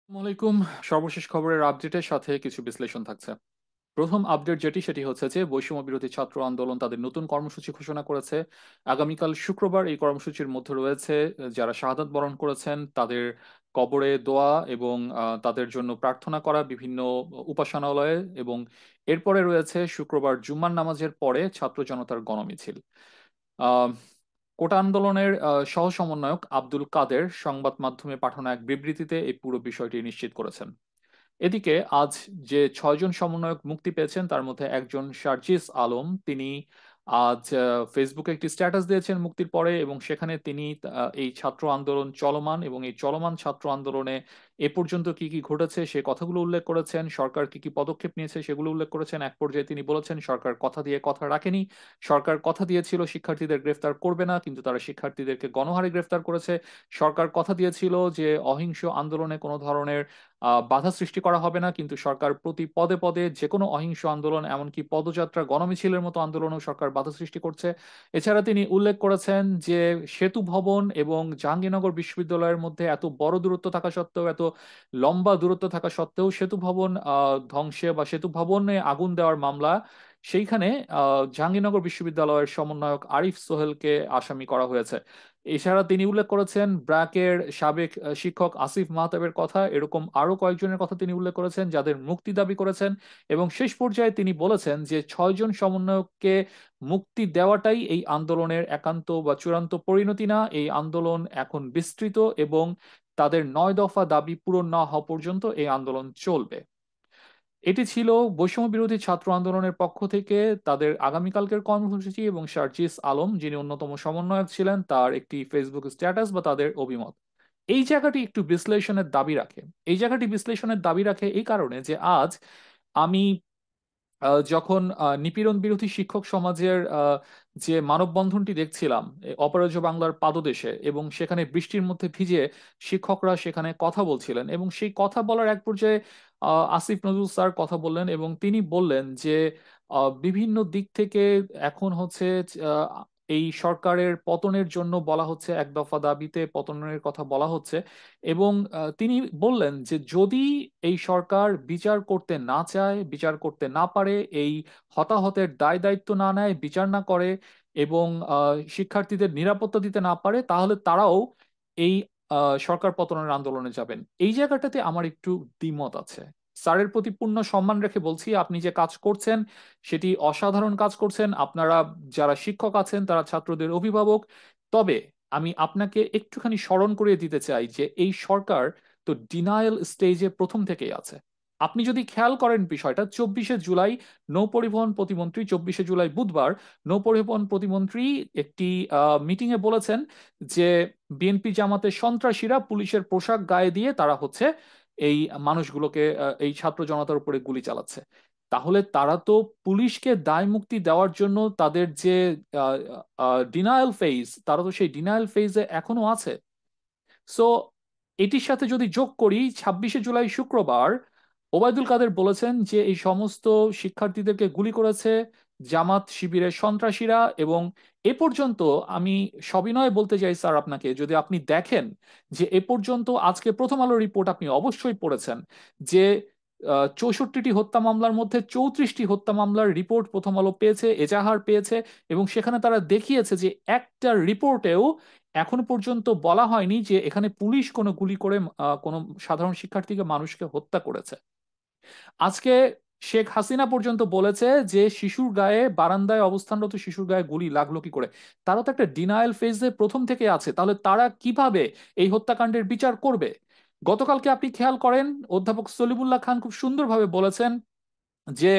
আসসালামাইকুম। সর্বশেষ খবরের আপডেটের সাথে কিছু বিশ্লেষণ থাকছে। প্রথম আপডেট সেটি হচ্ছে যে বৈষম্য বিরোধী ছাত্র আন্দোলন তাদের নতুন কর্মসূচি ঘোষণা করেছে। আগামীকাল শুক্রবার এই কর্মসূচির মধ্যে রয়েছে যারা শাহাদাত বরণ করেছেন তাদের কবরে দোয়া এবং তাদের জন্য প্রার্থনা করা বিভিন্ন উপাসনালয়ে, এবং এরপরে রয়েছে শুক্রবার জুম্মার নামাজের পরে ছাত্র জনতার গণমিছিল। আহ, কোটা আন্দোলনের সহ সমন্বয়ক আব্দুল কাদের সংবাদ মাধ্যমে পাঠানো এক বিবৃতিতে এই পুরো বিষয়টি নিশ্চিত করেছেন। এদিকে আজ যে ছয়জন সমন্বয়ক মুক্তি পেয়েছেন তার মধ্যে একজন শারজিস আলম, তিনি আজ ফেসবুকে একটি স্ট্যাটাস দিয়েছেন মুক্তির পরে, এবং সেখানে তিনি এই ছাত্র আন্দোলন চলমান এবং এই চলমান ছাত্র আন্দোলনে এ পর্যন্ত কি কি ঘটেছে সে কথাগুলো উল্লেখ করেছেন, সরকার কি কি পদক্ষেপ নিয়েছে সেগুলো উল্লেখ করেছেন। এক পর্যায়ে তিনি বলেছেন সরকার কথা দিয়ে কথা রাখেনি। সরকার কথা দিয়েছিল শিক্ষার্থীদের গ্রেফতার করবে না, কিন্তু তারা শিক্ষার্থীদেরকে গণহারে গ্রেফতার করেছে। সরকার কথা দিয়েছিল যে অহিংস আন্দোলনে কোনো ধরনের বাধা সৃষ্টি করা হবে না, কিন্তু সরকার প্রতি পদে পদে যে কোনো অহিংস আন্দোলন, এমনকি পদযাত্রা গণমিছিলের মতো আন্দোলনেও সরকার বাধা সৃষ্টি করছে। এছাড়া তিনি উল্লেখ করেছেন যে সেতু ভবন এবং জাহাঙ্গীরনগর বিশ্ববিদ্যালয়ের মধ্যে এত বড় দূরত্ব থাকা সত্ত্বেও, এত লম্বা দূরত্ব থাকা সত্ত্বেও সেতু ভবন ধ্বংসে বা সেতু ভবনে আগুন দেওয়ার মামলা, সেইখানে জাহাঙ্গীরনগর বিশ্ববিদ্যালয়ের সমন্বয়ক আরিফ সোহেলকে আসামি করা হয়েছে। এছাড়া তিনি উল্লেখ করেছেন ব্র্যাকের সাবেক শিক্ষক আসিফ মাহতাবের কথা, এরকম আরো কয়েকজনের কথা তিনি উল্লেখ করেছেন যাদের মুক্তি দাবি করেছেন। এবং শেষ পর্যায়ে তিনি বলেছেন যে ছয়জন সমন্বয়ককে মুক্তি দেওয়াটাই এই আন্দোলনের একান্ত বা চূড়ান্ত পরিণতি না, এই আন্দোলন এখন বিস্তৃত এবং তাদের 9 দফা দাবি পূরণ না হওয়া পর্যন্ত এই আন্দোলন চলবে। এটি ছিল বৈষম্য বিরোধী ছাত্র আন্দোলনের পক্ষ থেকে তাদের আগামীকালকের কর্মসূচি, এবং শারজিস আলম যিনি অন্যতম সমন্বয়ক ছিলেন তার একটি ফেসবুক স্ট্যাটাস বা তাদের অভিমত। এই জায়গাটি একটু বিশ্লেষণের দাবি রাখে। এই জায়গাটি বিশ্লেষণের দাবি রাখে এই কারণে যে আজ আমি যখন নিপীড়ন বিরোধী শিক্ষক সমাজের যে মানববন্ধনটি দেখছিলাম অপরাজয় বাংলার পাদদেশে, এবং সেখানে বৃষ্টির মধ্যে ভিজে শিক্ষকরা সেখানে কথা বলছিলেন, এবং সেই কথা বলার এক পর্যায়ে আসিফ নজরুল স্যার কথা বললেন এবং তিনি বললেন যে বিভিন্ন দিক থেকে এখন হচ্ছে আহ, এই সরকারের পতনের জন্য বলা হচ্ছে, 1 দফা দাবিতে পতনের কথা বলা হচ্ছে। এবং তিনি বললেন যে যদি এই সরকার বিচার করতে না চায়, বিচার করতে না পারে, এই হতাহতের দায় দায়িত্ব না নেয়, বিচার না করে, এবং শিক্ষার্থীদের নিরাপত্তা দিতে না পারে, তাহলে তারাও এই সরকার পতনের আন্দোলনে যাবেন। এই জায়গাটাতে আমার একটু দ্বিমত আছে। স্যারের প্রতি পূর্ণ সম্মান রেখে বলছি, আপনি যে কাজ করছেন সেটি অসাধারণ কাজ করছেন। আপনারা যারা শিক্ষক আছেন তারা ছাত্রদের অভিভাবক। তবে আমি আপনাকে একটুখানি স্মরণ করিয়ে দিতে চাই যে এই সরকার তো ডিনায়াল স্টেজে প্রথম থেকেই আছে। আপনি যদি খেয়াল করেন বিষয়টা, 24শে জুলাই নৌপরিবহন প্রতিমন্ত্রী, 24শে জুলাই বুধবার নৌপরিবহন প্রতিমন্ত্রী একটি মিটিং এ বলেছেন যে বিএনপি জামাতের সন্ত্রাসীরা পুলিশের পোশাক গায়ে দিয়ে তারা হচ্ছে এই মানুষগুলোকে এই ছাত্র জনতার উপরে গুলি চালাচ্ছে। তাহলে তারা তো পুলিশকে দায় মুক্তি দেওয়ার জন্য তাদের যে ডিনায়াল ফেজ, তারা তো সেই ডিনায়াল ফেজে এখনো আছে। সো এটির সাথে যদি যোগ করি 26শে জুলাই শুক্রবার ওবায়দুল কাদের বলেছেন যে এই সমস্ত শিক্ষার্থীদেরকে গুলি করেছে জামাত শিবিরের সন্ত্রাসীরা। এবং এ পর্যন্ত আমি সবিনয়ে বলতে চাই স্যার আপনাকে, যদি আপনি দেখেন যে এ পর্যন্ত আজকে প্রথম আলো রিপোর্ট আপনি অবশ্যই পড়েছেন যে 64টি হত্যা মামলার মধ্যে 34টি হত্যা মামলার রিপোর্ট প্রথম আলো পেয়েছে, এজাহার পেয়েছে, এবং সেখানে তারা দেখিয়েছে যে একটা রিপোর্টেও এখনো পর্যন্ত বলা হয়নি যে এখানে পুলিশ কোনো গুলি করে কোনো সাধারণ শিক্ষার্থীকে মানুষকে হত্যা করেছে। আজকে শেখ হাসিনা পর্যন্ত বলেছে যে শিশুর গায়ে, বারান্দায় অবস্থানরত শিশুর গায়ে গুলি লাগলো কি করে। তারা তো একটা ডিনায়াল ফেজে প্রথম থেকে আছে, তাহলে তারা কিভাবে এই হত্যাকাণ্ডের বিচার করবে? গতকালকে আপনি খেয়াল করেন অধ্যাপক সলিমুল্লাহ খান খুব সুন্দরভাবে বলেছেন যে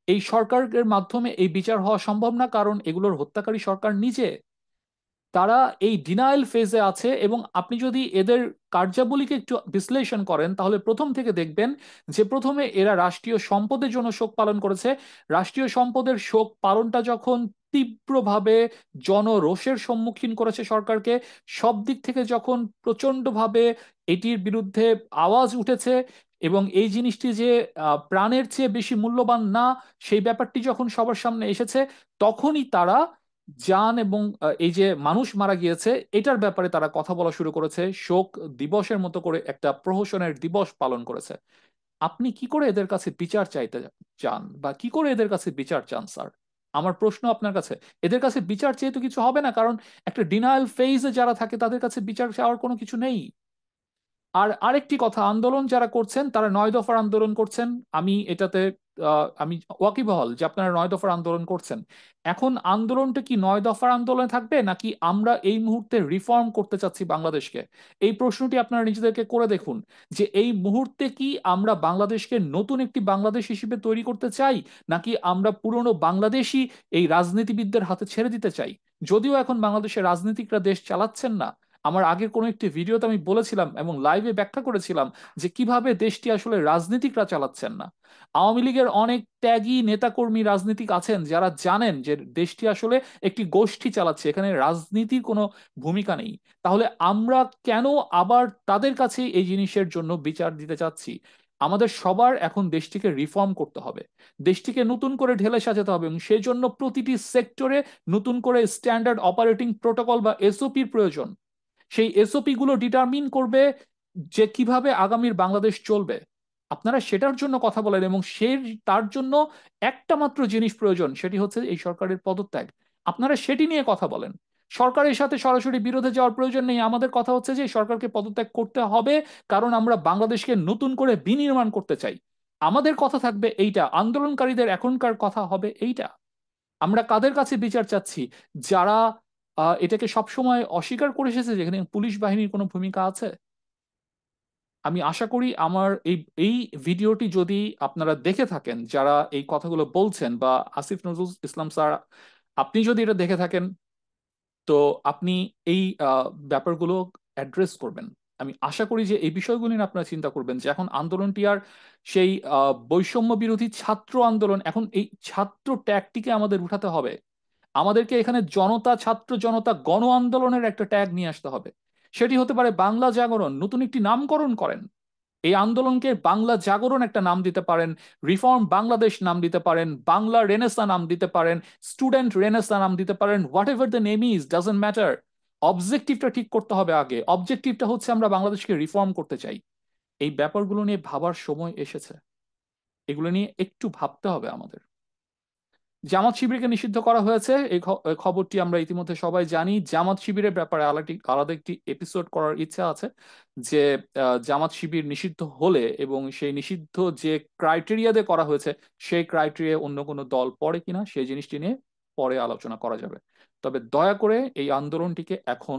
এই সরকারের মাধ্যমে এই বিচার হওয়া সম্ভব না, কারণ এগুলোর হত্যাকারী সরকার নিজে। তারা এই ডিনায়াল ফেজে আছে। এবং আপনি যদি এদের কার্যাবলীকে একটু বিশ্লেষণ করেন তাহলে প্রথম থেকে দেখবেন যে প্রথমে এরা রাষ্ট্রীয় সম্পদের জন্য শোক পালন করেছে। রাষ্ট্রীয় সম্পদের শোক পালনটা যখন তীব্রভাবে জনরোষের সম্মুখীন করেছে সরকারকে, সব দিক থেকে যখন প্রচন্ডভাবে এটির বিরুদ্ধে আওয়াজ উঠেছে, এবং এই জিনিসটি যে প্রাণের চেয়ে বেশি মূল্যবান না সেই ব্যাপারটি যখন সবার সামনে এসেছে, তখনই তারা জান এবং এই যে মানুষ মারা গিয়েছে এটার ব্যাপারে তারা কথা বলা শুরু করেছে, শোক দিবসের মতো করে একটা প্রহসনের দিবস পালন করেছে। আপনি কি করে এদের কাছে বিচার চাইতে চান, বা কি করে এদের কাছে বিচার চান স্যার? আমার প্রশ্ন আপনার কাছে, এদের কাছে বিচার চেয়ে তো কিছু হবে না, কারণ একটা ডিনায়াল ফেজে যারা থাকে তাদের কাছে বিচার চাওয়ার কোনো কিছু নেই। আর আরেকটি কথা, আন্দোলন যারা করছেন তারা 9 দফার আন্দোলন করছেন। আমি এটাতে আমি ওয়াকিবহাল যে আপনারা 9 দফার আন্দোলন করছেন। এখন আন্দোলনটা কি 9 দফার আন্দোলনে থাকবে, নাকি আমরা এই মুহূর্তে রিফর্ম করতে চাচ্ছি বাংলাদেশকে? এই প্রশ্নটি আপনারা নিজেদেরকে করে দেখুন, যে এই মুহূর্তে কি আমরা বাংলাদেশকে নতুন একটি বাংলাদেশ হিসেবে তৈরি করতে চাই, নাকি আমরা পুরনো বাংলাদেশই এই রাজনীতিবিদদের হাতে ছেড়ে দিতে চাই? যদিও এখন বাংলাদেশের রাজনীতিকরা দেশ চালাচ্ছেন না, আমার আগের কোনো একটি ভিডিওতে আমি বলেছিলাম এবং লাইভে ব্যাখ্যা করেছিলাম যে কিভাবে দেশটি আসলে রাজনীতিকরা চালাচ্ছেন না। আওয়ামী লীগের অনেক ত্যাগী নেতাকর্মী রাজনীতিক আছেন যারা জানেন যে দেশটি আসলে একটি গোষ্ঠী চালাচ্ছে, এখানে রাজনীতির কোনো ভূমিকা নেই। তাহলে আমরা কেন আবার তাদের কাছে এই জিনিসের জন্য বিচার দিতে চাচ্ছি? আমাদের সবার এখন দেশটিকে রিফর্ম করতে হবে, দেশটিকে নতুন করে ঢেলে সাজাতে হবে, এবং সেই জন্য প্রতিটি সেক্টরে নতুন করে স্ট্যান্ডার্ড অপারেটিং প্রোটোকল বা এসওপির প্রয়োজন। সেই এসওপি গুলো ডিটারমিন করবে যে কিভাবে আগামীর বাংলাদেশ চলবে। আপনারা সেটার জন্য কথা বলেন, এবং তার জন্য একটা মাত্র জিনিস প্রয়োজন, সেটি হচ্ছে এই সরকারের পদত্যাগ। আপনারা সেটি নিয়ে কথা বলেন। সরকারের সাথে সরাসরি বিরোধে যাওয়ার প্রয়োজন নেই। আমাদের কথা হচ্ছে যে সরকারকে পদত্যাগ করতে হবে, কারণ আমরা বাংলাদেশকে নতুন করে বিনির্মাণ করতে চাই। আমাদের কথা থাকবে এইটা, আন্দোলনকারীদের এখনকার কথা হবে এইটা। আমরা কাদের কাছে বিচার চাচ্ছি? যারা এটাকে সবসময় অস্বীকার করে এসেছে, যেখানে পুলিশ বাহিনীর কোনো ভূমিকা আছে। আমি আশা করি আমার এই এই ভিডিওটি যদি আপনারা দেখে থাকেন, যারা এই কথাগুলো বলছেন, বা আসিফ নজরুল ইসলাম স্যার, আপনি যদি এটা দেখে থাকেন, তো আপনি এই ব্যাপারগুলো অ্যাড্রেস করবেন। আমি আশা করি যে এই বিষয়গুলো নিয়ে আপনারা চিন্তা করবেন, যে এখন আন্দোলনটি আর সেই বৈষম্য বিরোধী ছাত্র আন্দোলন, এখন এই ছাত্র ট্যাগটিকে আমাদের উঠাতে হবে। আমাদেরকে এখানে জনতা, ছাত্র জনতা, গণ আন্দোলনের একটা ট্যাগ নিয়ে আসতে হবে। সেটি হতে পারে বাংলা জাগরণ, নতুন একটি নামকরণ করেন এই আন্দোলনকে, বাংলা জাগরণ একটা নাম দিতে পারেন, রিফর্ম বাংলাদেশ নাম দিতে পারেন, বাংলা রেনেসা নাম দিতে পারেন, স্টুডেন্ট রেনেসা নাম দিতে পারেন, whatever the name is, doesn't matter. অবজেক্টিভটা ঠিক করতে হবে আগে। অবজেক্টিভটা হচ্ছে আমরা বাংলাদেশকে রিফর্ম করতে চাই। এই ব্যাপারগুলো নিয়ে ভাবার সময় এসেছে, এগুলো নিয়ে একটু ভাবতে হবে আমাদের। জামাত শিবিরকে নিষিদ্ধ করা হয়েছে, এই এই খবরটি আমরা ইতিমধ্যে সবাই জানি। জামাত শিবিরের ব্যাপারে আলাদা আলাদা একটি এপিসোড করার ইচ্ছা আছে, যে জামাত শিবির নিষিদ্ধ হলে এবং সেই নিষিদ্ধ যে ক্রাইটেরিয়া দিয়ে করা হয়েছে, সেই ক্রাইটেরিয়া অন্য কোনো দল পড়ে কিনা সেই জিনিসটি নিয়ে পরে আলোচনা করা যাবে। তবে দয়া করে এই আন্দোলনটিকে এখন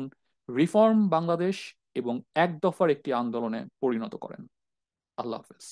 রিফর্ম বাংলাদেশ এবং এক দফার একটি আন্দোলনে পরিণত করেন। আল্লাহ হাফেজ।